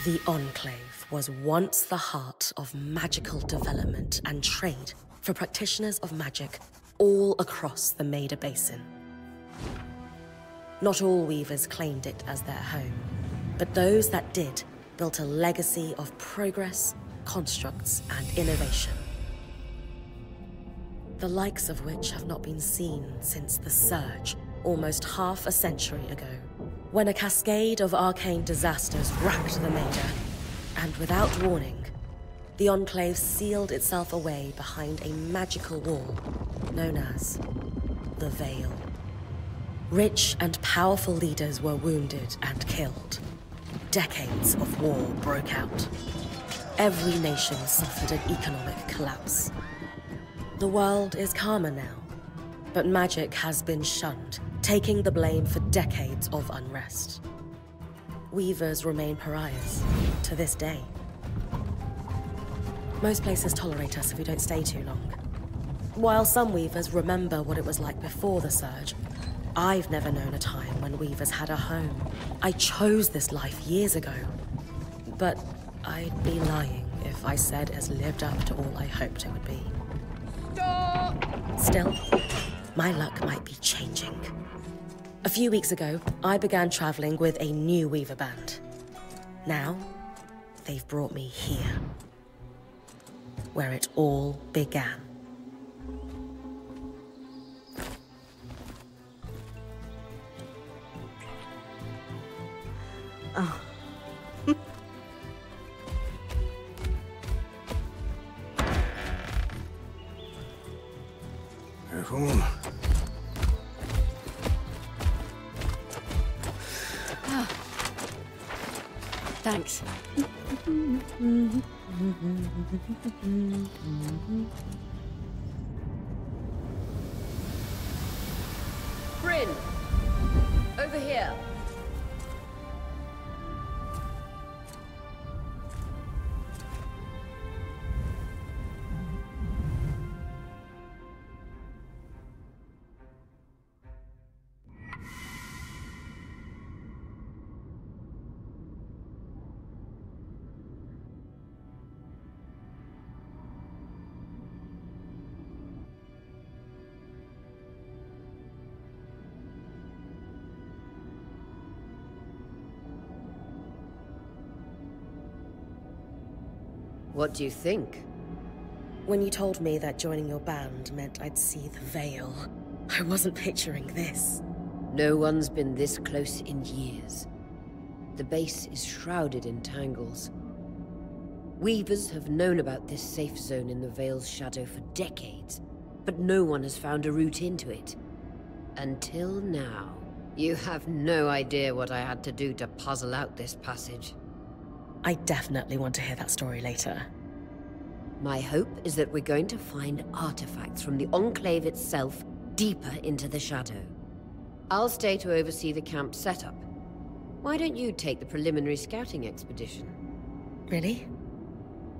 The Enclave was once the heart of magical development and trade for practitioners of magic all across the Maida Basin. Not all weavers claimed it as their home, but those that did built a legacy of progress, constructs, and innovation. The likes of which have not been seen since the Surge, almost half a century ago, when a cascade of arcane disasters racked the Maida, and without warning, the Enclave sealed itself away behind a magical wall known as the Veil. Rich and powerful leaders were wounded and killed. Decades of war broke out. Every nation suffered an economic collapse. The world is calmer now, but magic has been shunned, taking the blame for decades of unrest. Weavers remain pariahs to this day. Most places tolerate us if we don't stay too long. While some weavers remember what it was like before the Surge, I've never known a time when weavers had a home. I chose this life years ago, but I'd be lying if I said it has lived up to all I hoped it would be. Stop! Still, my luck might be changing. A few weeks ago, I began traveling with a new weaver band. Now, they've brought me here, where it all began. Oh. Oh. Thanks. Bryn! Over here! What do you think? When you told me that joining your band meant I'd see the Veil, I wasn't picturing this. No one's been this close in years. The base is shrouded in tangles. Weavers have known about this safe zone in the Veil's shadow for decades, but no one has found a route into it. Until now. You have no idea what I had to do to puzzle out this passage. I definitely want to hear that story later. My hope is that we're going to find artifacts from the Enclave itself deeper into the shadow. I'll stay to oversee the camp setup. Why don't you take the preliminary scouting expedition? Really?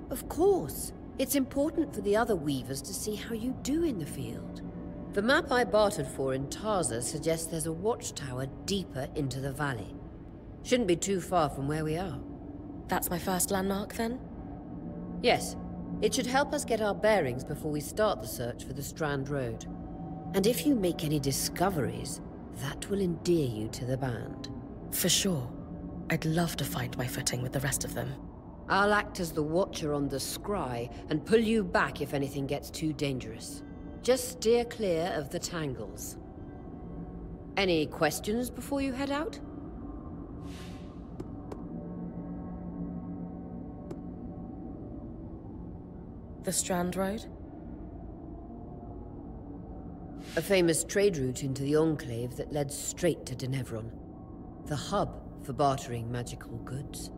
Of course. It's important for the other weavers to see how you do in the field. The map I bartered for in Tarza suggests there's a watchtower deeper into the valley. Shouldn't be too far from where we are. That's my first landmark, then? Yes. It should help us get our bearings before we start the search for the Strand Road. And if you make any discoveries, that will endear you to the band. For sure. I'd love to find my footing with the rest of them. I'll act as the watcher on the scry and pull you back if anything gets too dangerous. Just steer clear of the tangles. Any questions before you head out? The Strand Road? A famous trade route into the Enclave that led straight to Denevron. The hub for bartering magical goods.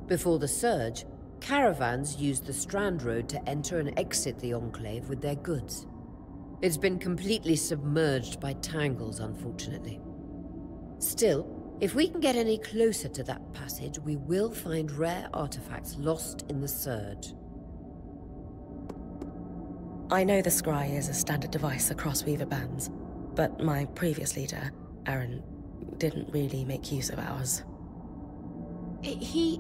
Before the Surge, caravans used the Strand Road to enter and exit the Enclave with their goods. It's been completely submerged by tangles, unfortunately. Still, if we can get any closer to that passage, we will find rare artifacts lost in the Surge. I know the scry is a standard device across weaver bands, but my previous leader, Aaron, didn't really make use of ours. He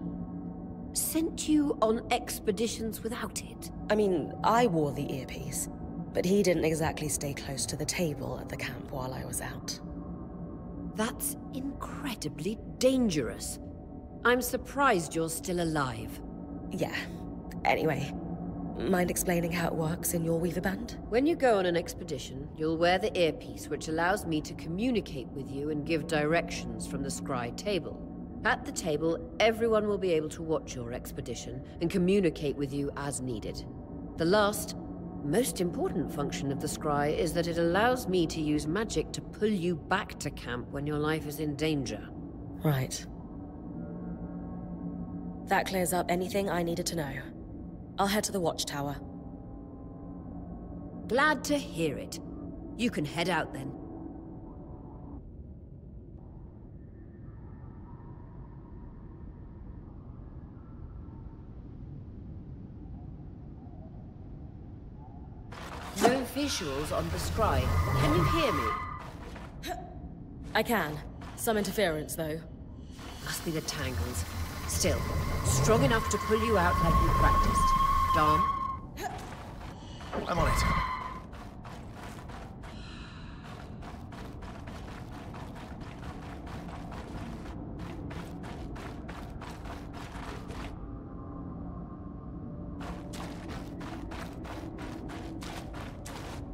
sent you on expeditions without it? I mean, I wore the earpiece, but he didn't exactly stay close to the table at the camp while I was out. That's incredibly dangerous. I'm surprised you're still alive. Yeah. Anyway, mind explaining how it works in your Weaver Band? When you go on an expedition, you'll wear the earpiece, which allows me to communicate with you and give directions from the scry table. At the table, everyone will be able to watch your expedition and communicate with you as needed. The last, most important function of the scry is that it allows me to use magic to pull you back to camp when your life is in danger. Right. That clears up anything I needed to know. I'll head to the watchtower. Glad to hear it. You can head out then. No visuals on the scry. Can you hear me? I can. Some interference, though. Must be the tangles. Still, strong enough to pull you out like you practiced. Dom? I'm on it.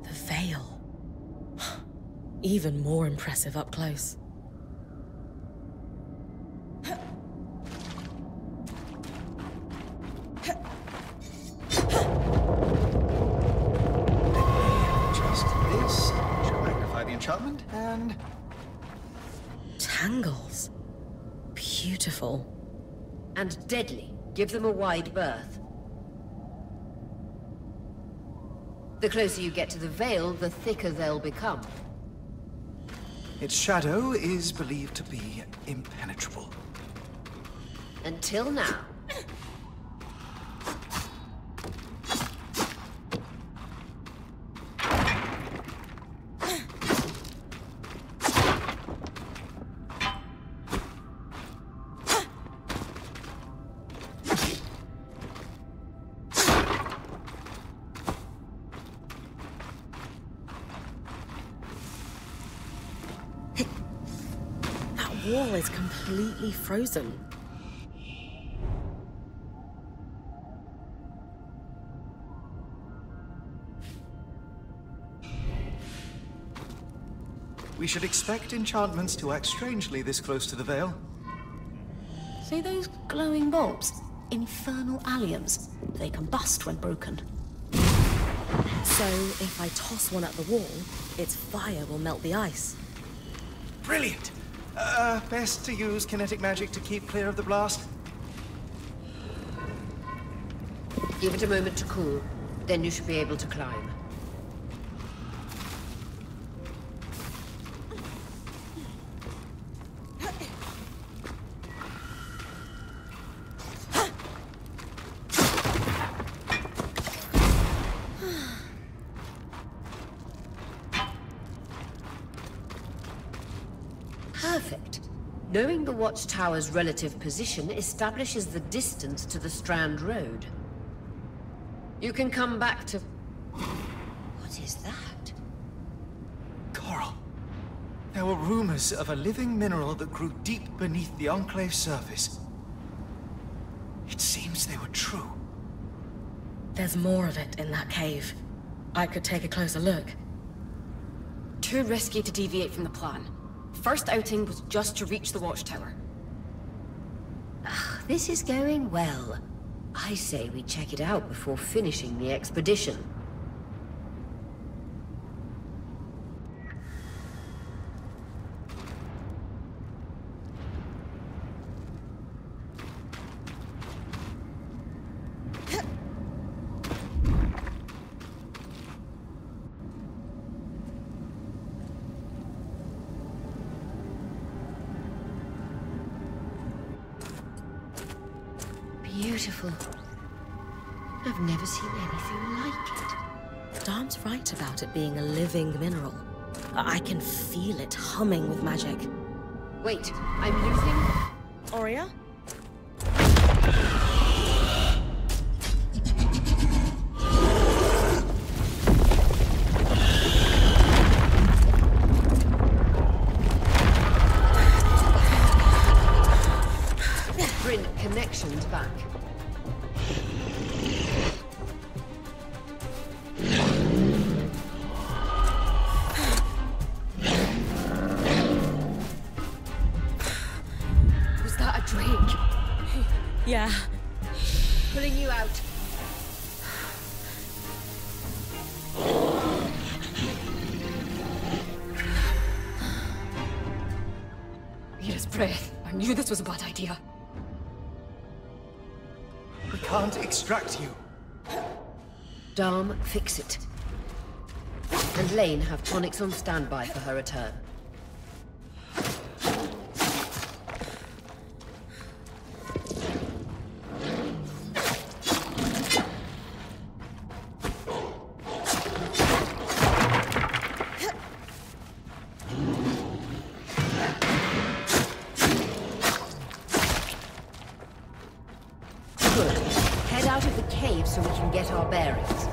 The veil. Even more impressive up close. Enchantment and tangles. Beautiful. And deadly. Give them a wide berth. The closer you get to the veil, the thicker they'll become. its shadow is believed to be impenetrable. Until now. Wall is completely frozen. We should expect enchantments to act strangely this close to the veil. See those glowing bulbs? Infernal alliums. They combust when broken. So, if I toss one at the wall, its fire will melt the ice. Brilliant! Best to use kinetic magic to keep clear of the blast. Give it a moment to cool, then you should be able to climb. Perfect. Knowing the watchtower's relative position establishes the distance to the Strand Road. You can come back to... What is that? Coral. There were rumors of a living mineral that grew deep beneath the Enclave's surface. It seems they were true. There's more of it in that cave. I could take a closer look. Too risky to deviate from the plan. First outing was just to reach the watchtower. This is going well. I say we check it out before finishing the expedition. Beautiful. I've never seen anything like it. Dom's right about it being a living mineral. I can feel it humming with magic. Wait, I'm losing... Aurea? Bring connections back. Was that a drake? Yeah. Pulling you out. His breath. I knew this was a bad idea. We can't extract you. Dharm, fix it. And Lane have tonics on standby for her return. Good. Head out of the cave so we can get our bearings.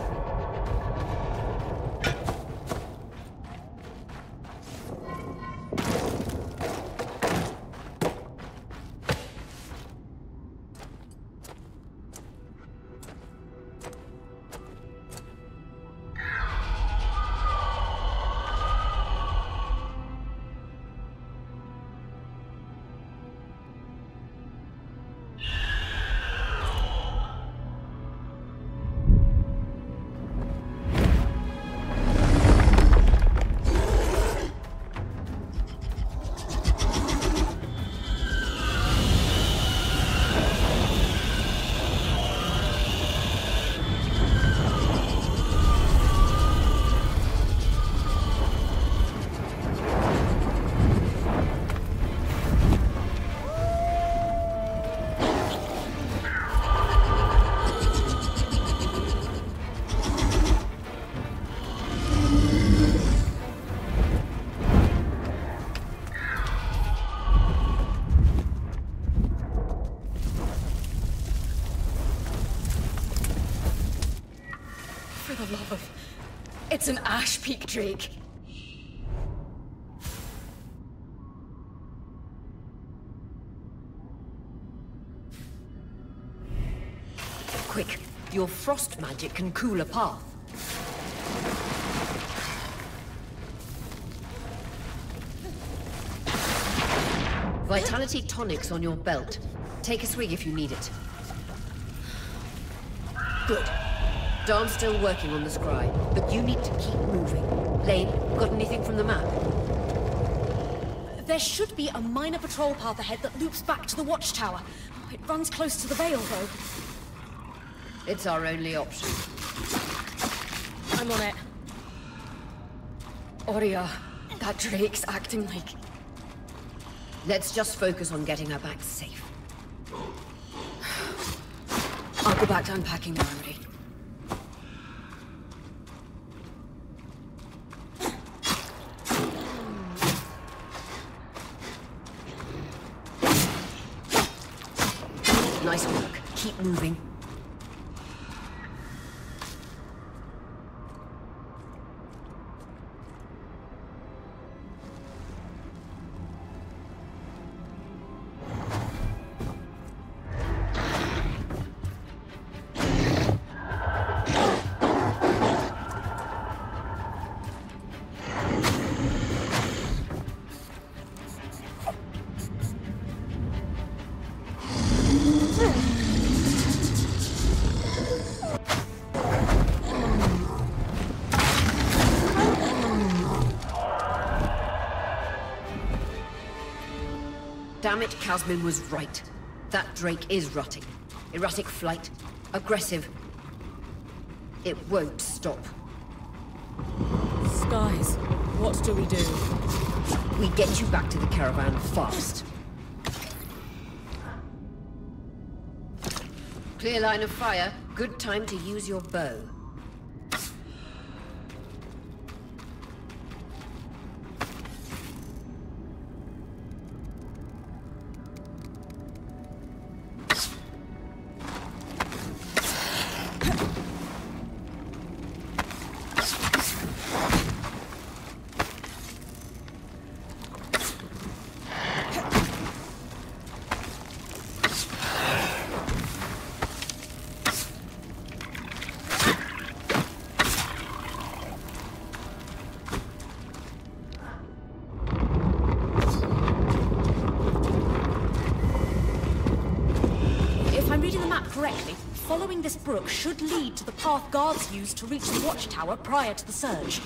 For the love of... It's an Ash Peak drake. Quick, your frost magic can cool a path. Vitality tonics on your belt. Take a swig if you need it. Good. Darm's still working on the scry, but you need to keep moving. Lane, got anything from the map? There should be a minor patrol path ahead that loops back to the watchtower. It runs close to the Vale, though. It's our only option. I'm on it. Aurea, that drake's acting like... Let's just focus on getting her back safe. I'll go back to unpacking when I'm ready. Nice work. Keep moving. Damn it, Casmin was right. That drake is rutting. Erratic flight. Aggressive. It won't stop. Skies, what do we do? We get you back to the caravan fast. Clear line of fire. Good time to use your bow. the map correctly, following this brook should lead to the path guards used to reach the watchtower prior to the surge.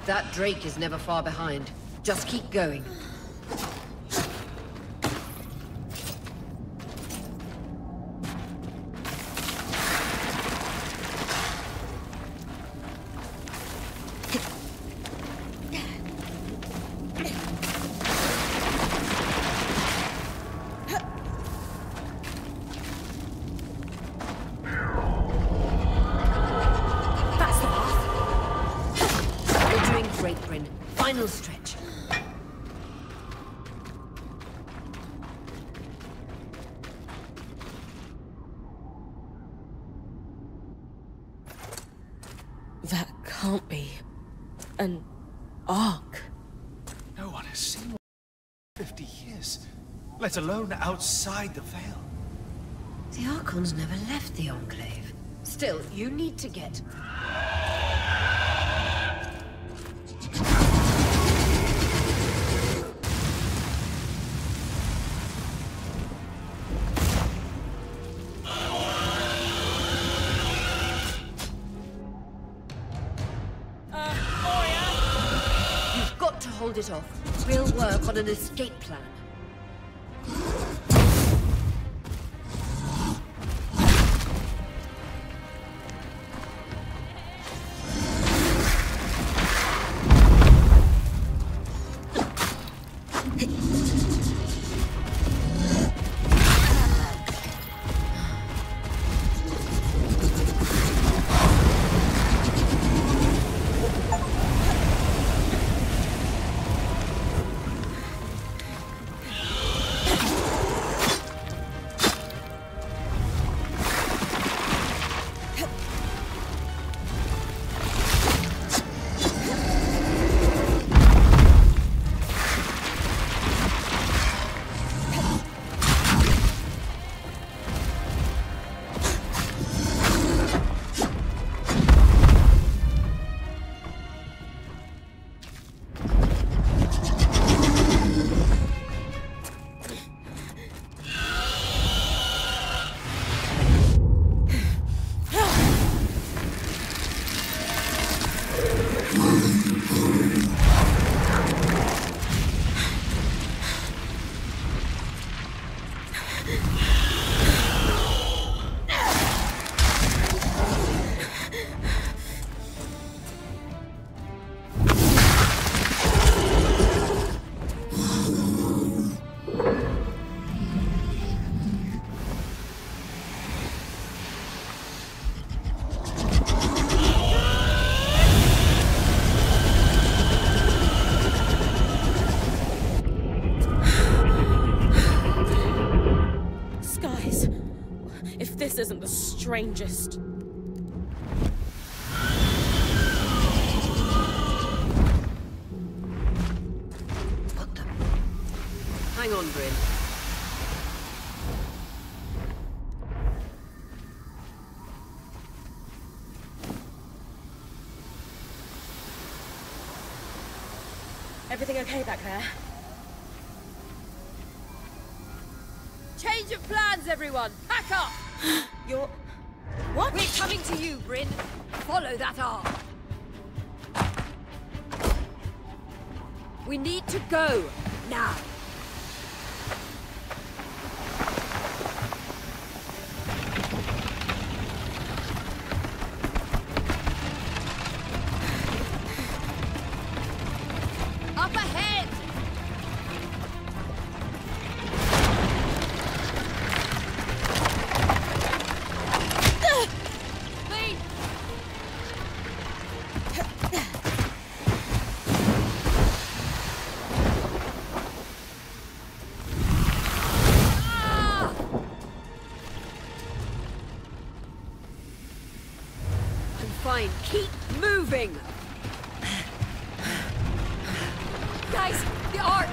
That Drake is never far behind. Just keep going. Final stretch. That can't be an ark. No one has seen one in 50 years, let alone outside the Veil. The Archons never left the Enclave. Still, you need to get... Hold it off. We'll work on an escape plan. This isn't the strangest. Hang on, Bryn. Everything okay back there? Change of plans, everyone! Pack up! You're... What? We're coming to you, Bryn. Follow that arm. We need to go, now. Up ahead! Please! I'm fine. Keep moving! Guys, the Ark!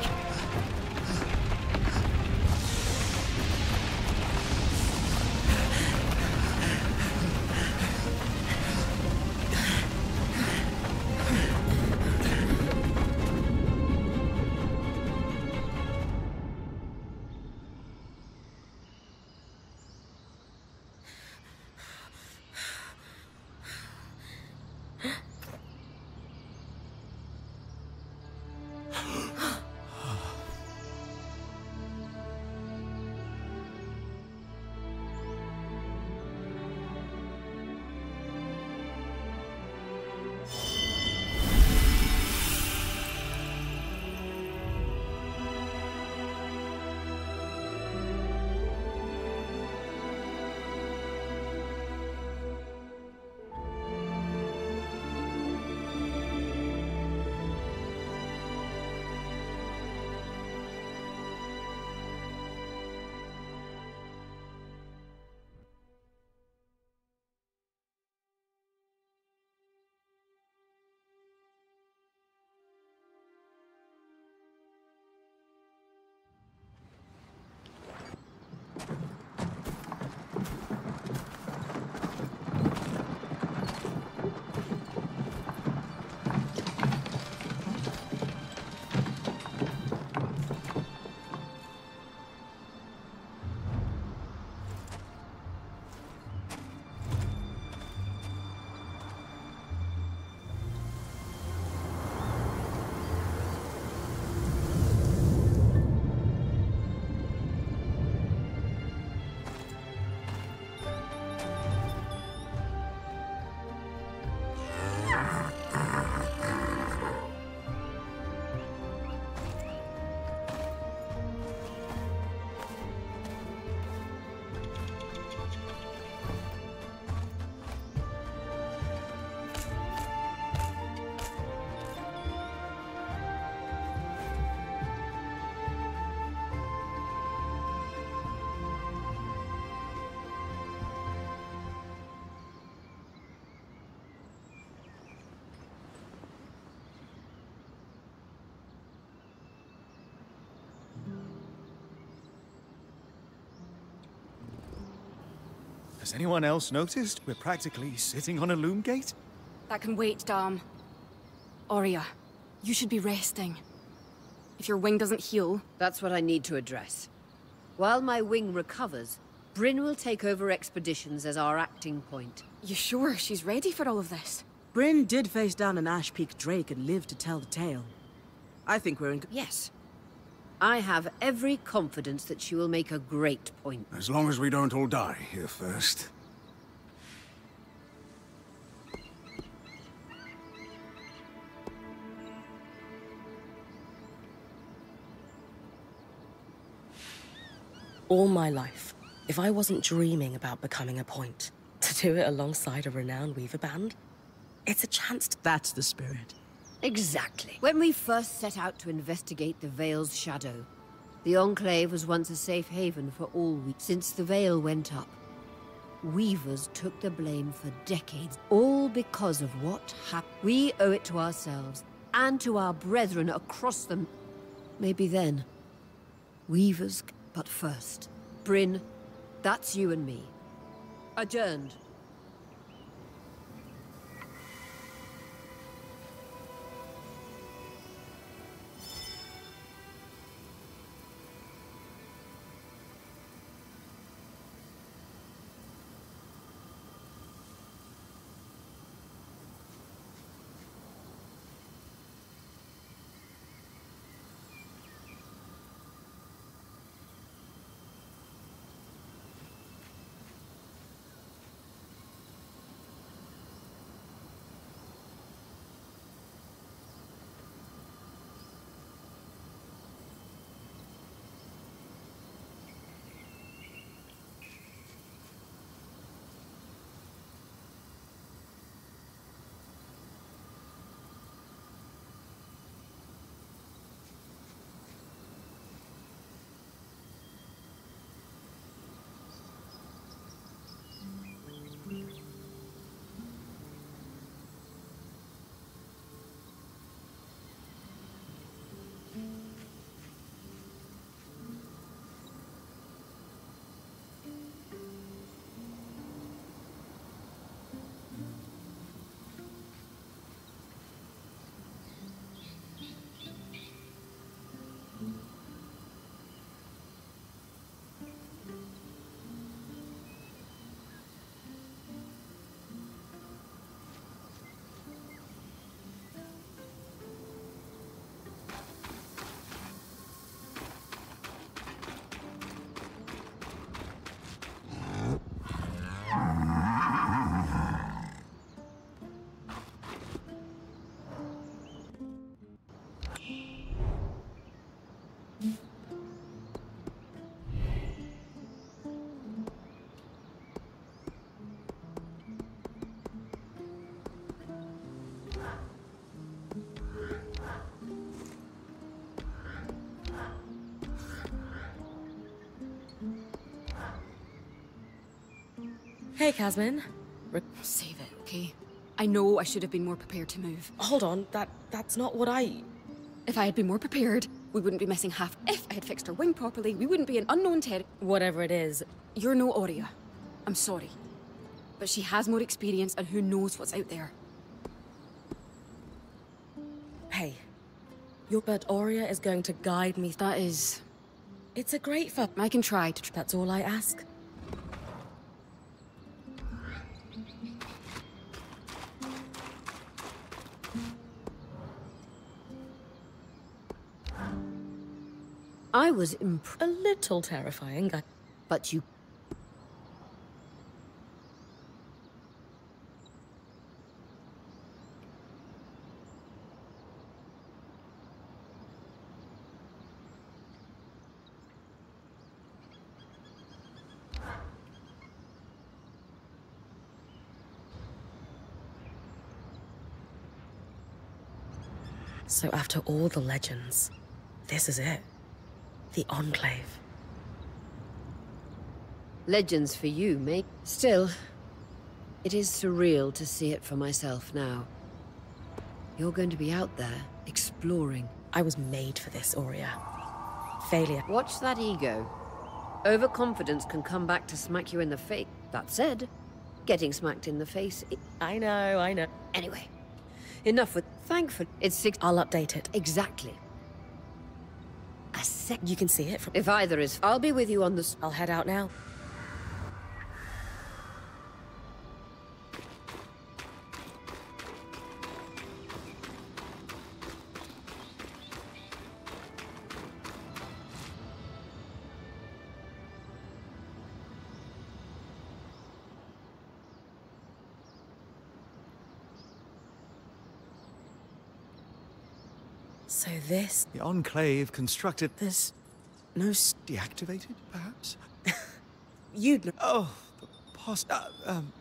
Has anyone else noticed we're practically sitting on a loom gate? That can wait, Dam. Aurea, you should be resting. If your wing doesn't heal... That's what I need to address. While my wing recovers, Bryn will take over expeditions as our acting point. You sure she's ready for all of this? Bryn did face down an Ash Peak Drake and lived to tell the tale. I think we're in... Yes. I have every confidence that she will make a great point. As long as we don't all die here first. All my life, if I wasn't dreaming about becoming a point, to do it alongside a renowned weaver band, it's a chance to... That's the spirit. Exactly. When we first set out to investigate the Veil's shadow, the Enclave was once a safe haven for all since the Veil went up. Weavers took the blame for decades, all because of what happened. We owe it to ourselves, and to our brethren across them. Maybe then, Weavers, but first. Bryn, that's you and me. Adjourned. Hey, Casmin. Save it, okay? I know I should have been more prepared to move. Hold on, that's not what I... If I had been more prepared, we wouldn't be missing half. If I had fixed her wing properly, we wouldn't be in unknown territory. Whatever it is. You're no Aurea. I'm sorry. But she has more experience and who knows what's out there. Hey. But Aurea is going to guide me. That is... It's a great fun. I can try to... That's all I ask. I was a little terrifying, but you... So after all the legends, this is it. The Enclave. Legends for you, mate. Still, it is surreal to see it for myself now. You're going to be out there, exploring. I was made for this, Aurea. Failure. Watch that ego. Overconfidence can come back to smack you in the face. That said, getting smacked in the face... I know. Anyway, enough with... Thankfully, it's 6... I'll update it. Exactly. A sec... You can see it from... If either is... I'll be with you on the... I'll head out now. So this... The Enclave constructed... There's no... Deactivated, perhaps? You'd know... Oh,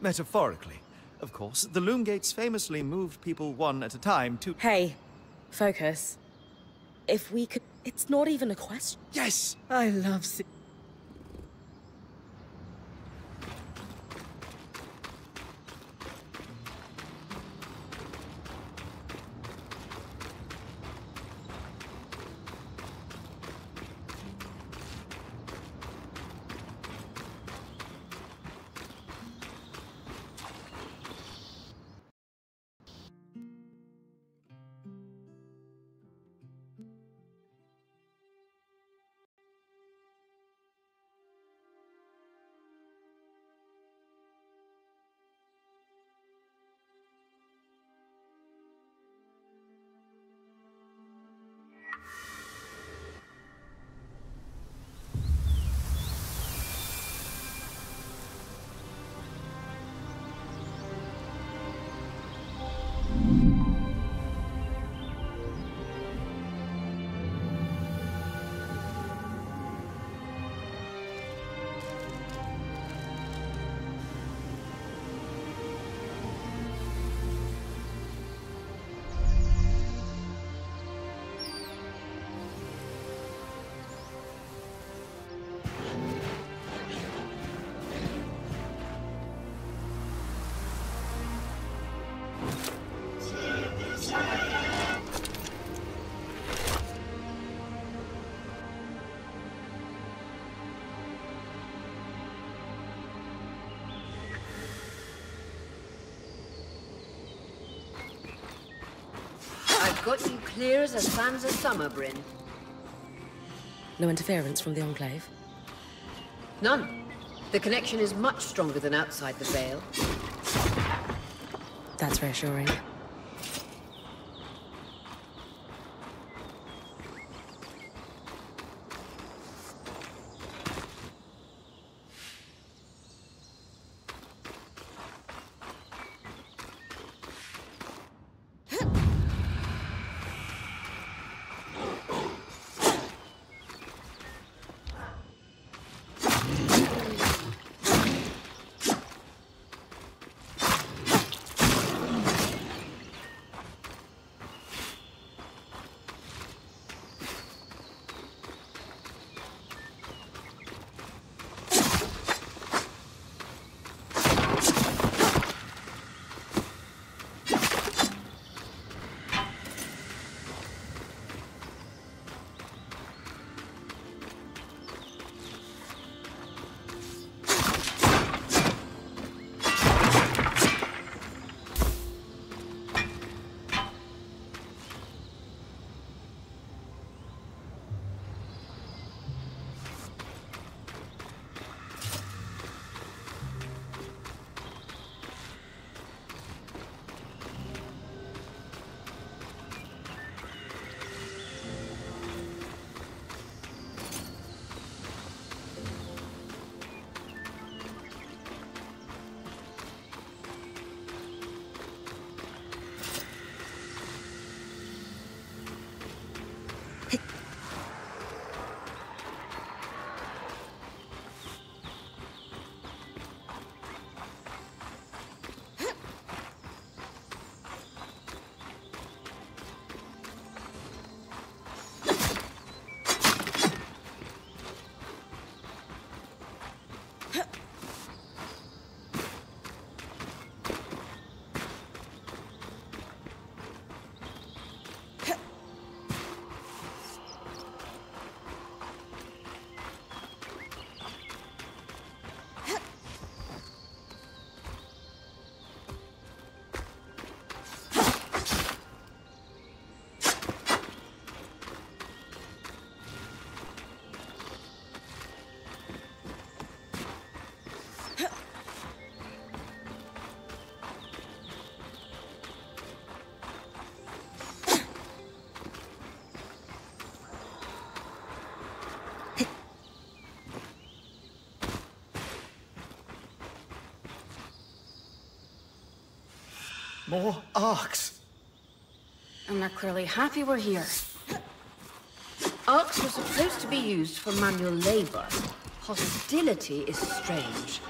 metaphorically, of course. The Loom Gates famously moved people one at a time to... Hey, focus. If we could... It's not even a question. Yes! I love... I've got you clear as a Sansa summer, Bryn. No interference from the Enclave? None. The connection is much stronger than outside the Vale. That's reassuring. More arcs. And they're clearly happy we're here. Arcs were supposed to be used for manual labor. Hostility is strange.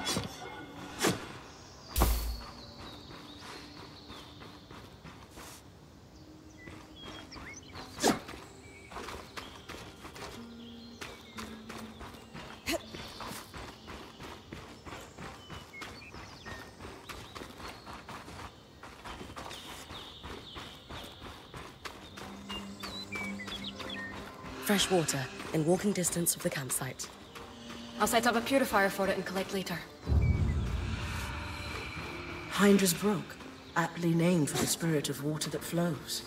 Fresh water, in walking distance of the campsite. I'll set up a purifier for it and collect later. Hydra's Brook, aptly named for the spirit of water that flows.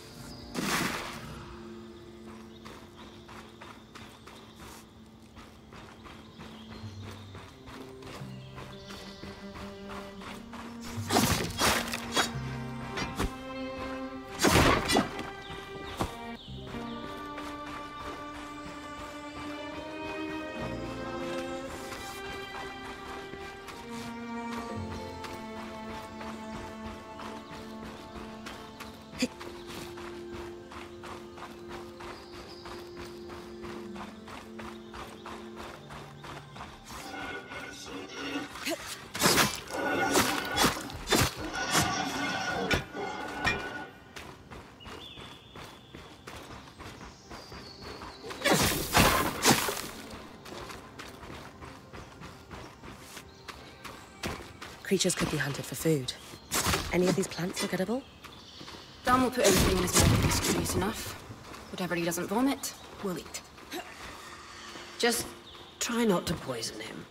Creatures could be hunted for food. Any of these plants look edible? Dan will put everything in his mouth if he's curious enough. Whatever he doesn't vomit, we'll eat. Just try not to poison him.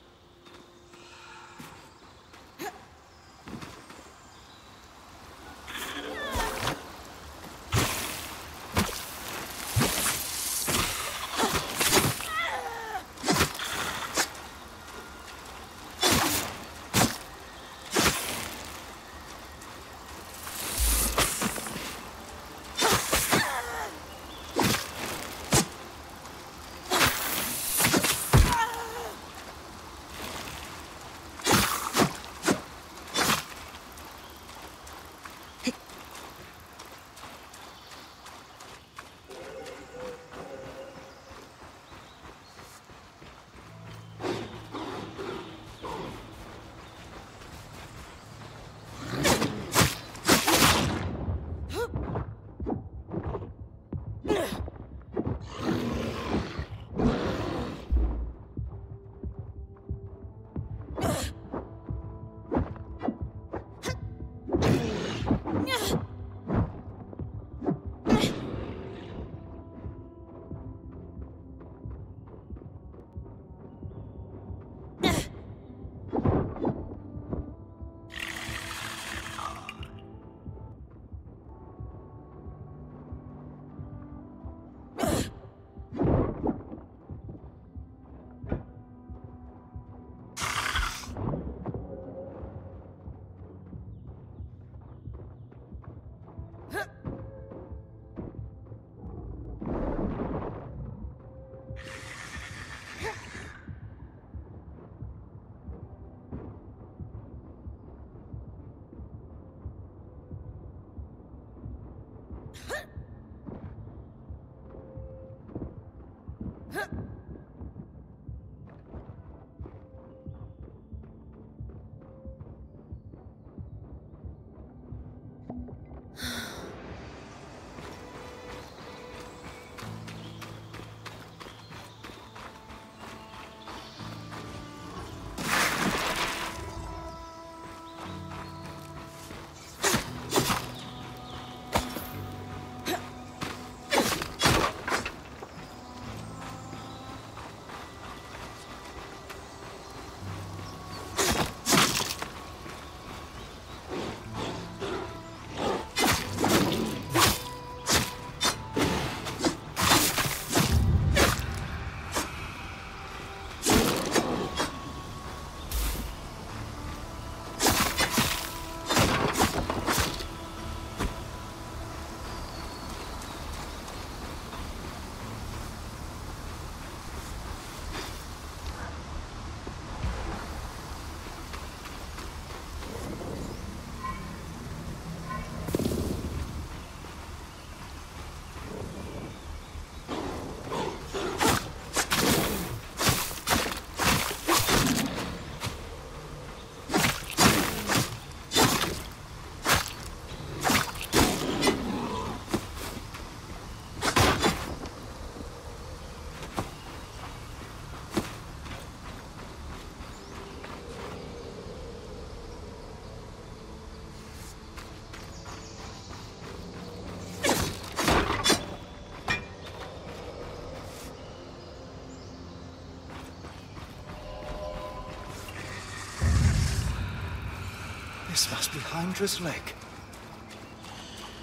This must be Hydra's Lake.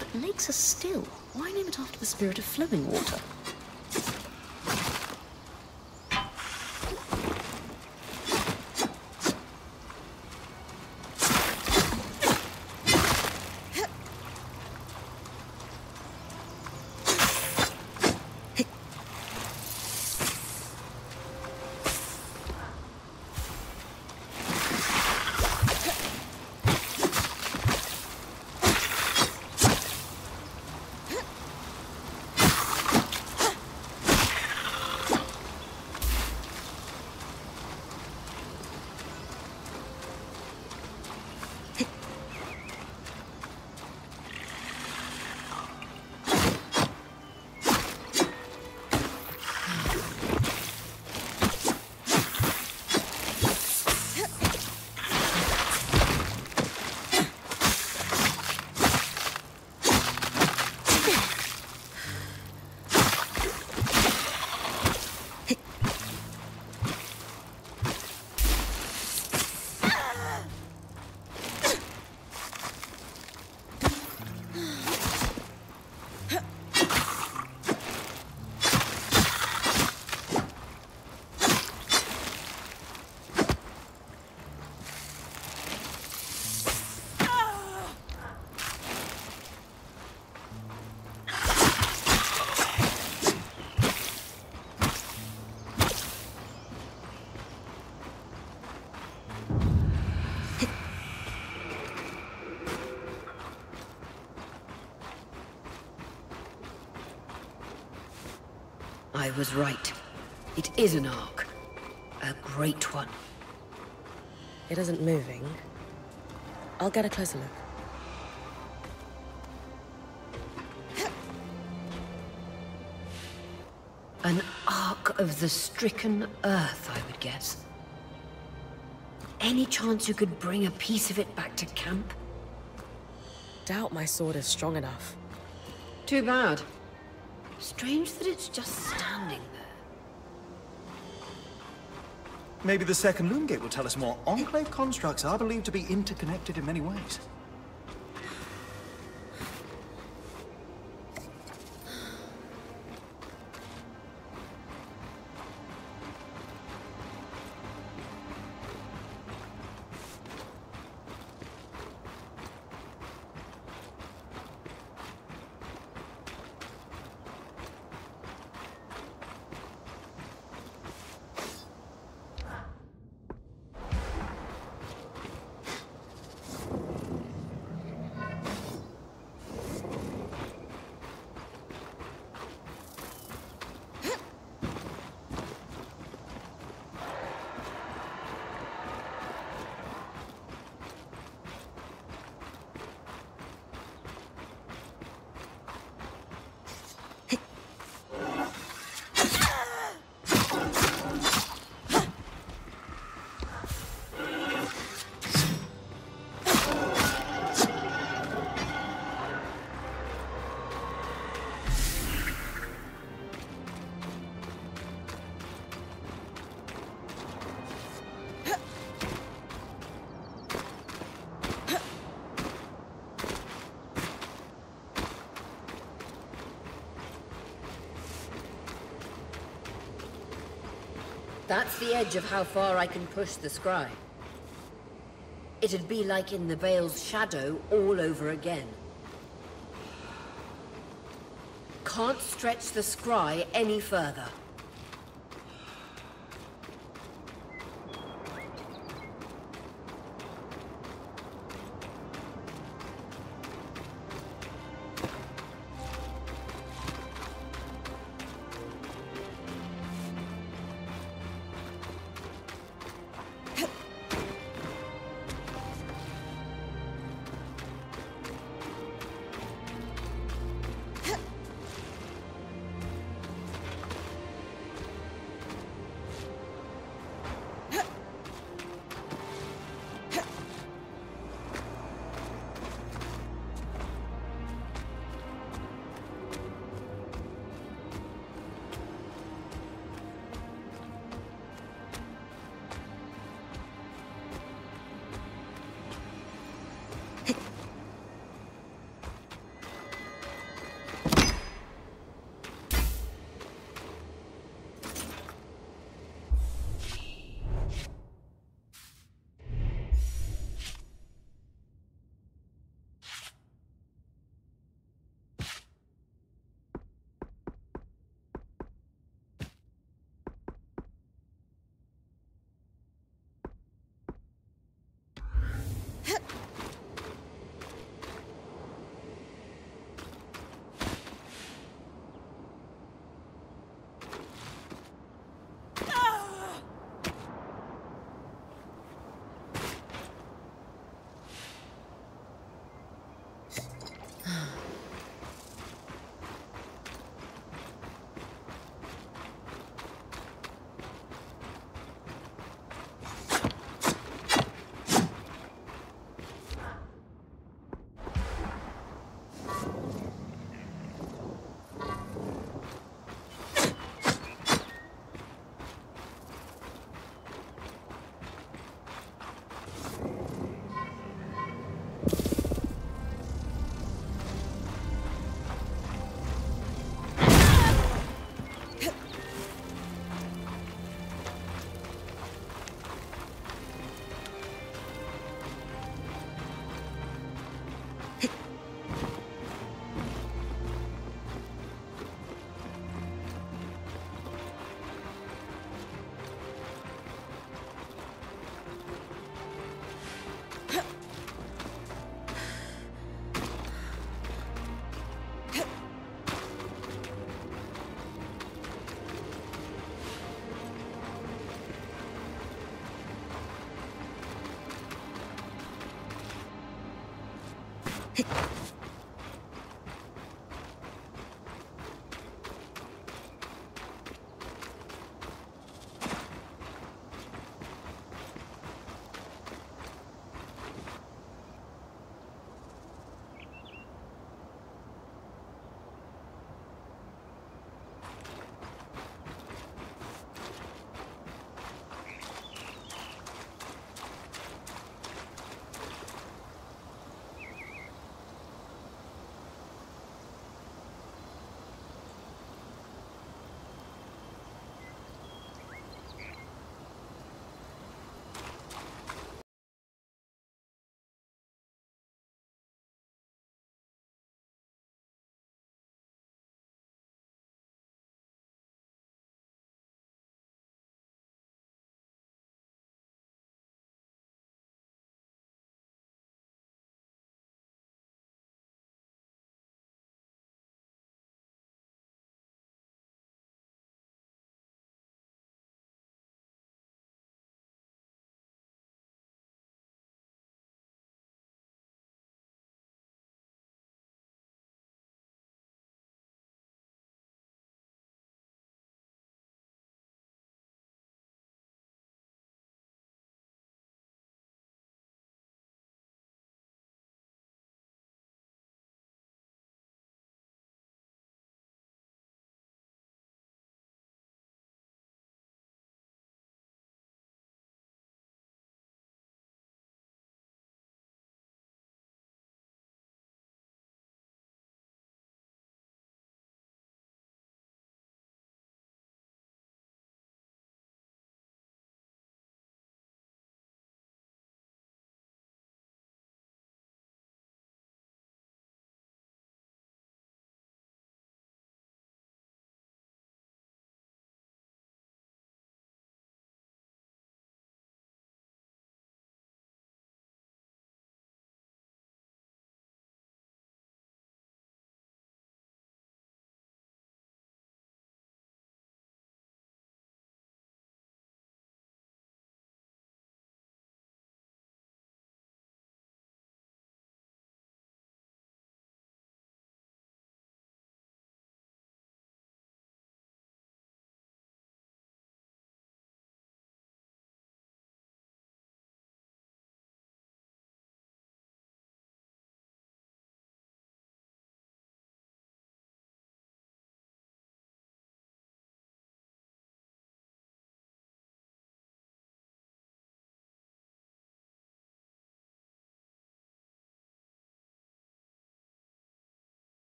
But lakes are still. Why name it after the spirit of flowing water? I was right. It is an ark. A great one. It isn't moving. I'll get a closer look. An ark of the stricken earth, I would guess. Any chance you could bring a piece of it back to camp? Doubt my sword is strong enough. Too bad. Strange that it's just standing there. Maybe the second loom gate will tell us more. Enclave constructs are believed to be interconnected in many ways. That's the edge of how far I can push the scry. It'd be like in the Veil's shadow all over again. Can't stretch the scry any further.